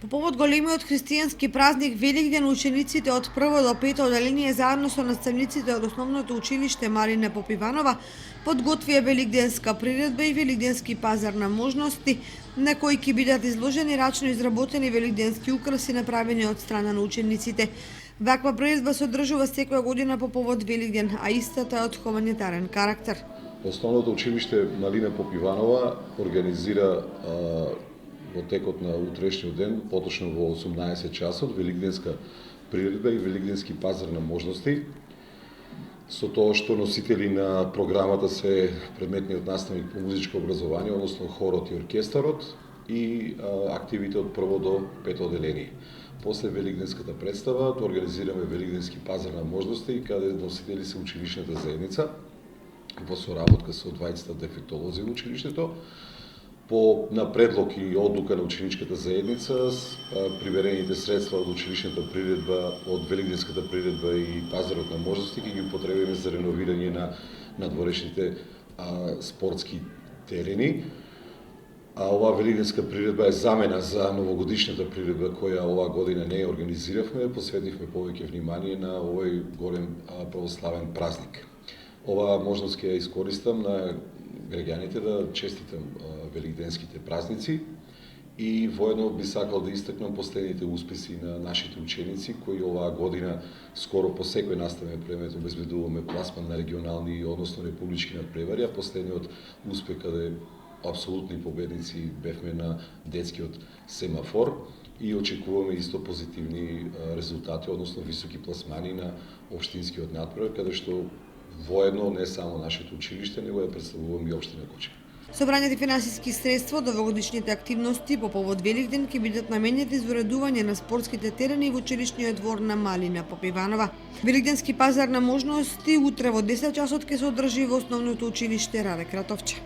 По повод големиот христијански празник Великден, учениците од прво до пето одделение заедно со наставниците од основното училиште Малина Попиванова подготвија великденска приредба и великденски пазар на можности, на кои ќе бидат изложени рачно изработени великденски украси направени од страна на учениците. Ваква приредба се одржува секоја година по повод Великден, а истата е од хуманитарен карактер. Основното училиште Малина Попиванова организира во текот на утрешниот ден, поточно во 18 часот, великденска приредба и великденски пазар на можности. Со тоа што носители на програмата се предметниот наставник по музичко образование, односно хорот и оркестарот, и активите од прво до пето одделение. После великденската представа организираме великденски пазар на можности, каде носители се училишната заедница, во соработка со двајцата дефектолози во училиштето. По на предлог и одлука на ученичката заедница, приберените средства од училишната приредба, од великденската приредба и пазарот на можности ќе ги употребиме за реновирање на надворешните спортски терени. А оваа великденска приредба е замена за новогодишната приредба која оваа година не ја организиравме, посветивме повеќе внимание на овој голем православен празник. Оваа можност ќе ја искористам на граѓаните да честитам великденските празници и воедно би сакал да истакнам последните успеси на нашите ученици кои оваа година скоро по секој наставен предмет обезбедуваме пласман на регионални, односно републички надпревари, а последниот успех каде апсолутни победници бевме на детскиот семафор и очекуваме исто позитивни резултати, односно високи пласмани на општинскиот надпревар, каде што воедно не само нашето училиште, него ја представуваме и општина Кочево. Собраните финансиски средства од овогодишните активности по повод Великден ќе бидат наменети за уредување на спортските терени во училишниот двор на Малина Попиванова. Великденски пазар на можности утре во 10 часот ќе се одржи во основното училиште Раде Кратовче.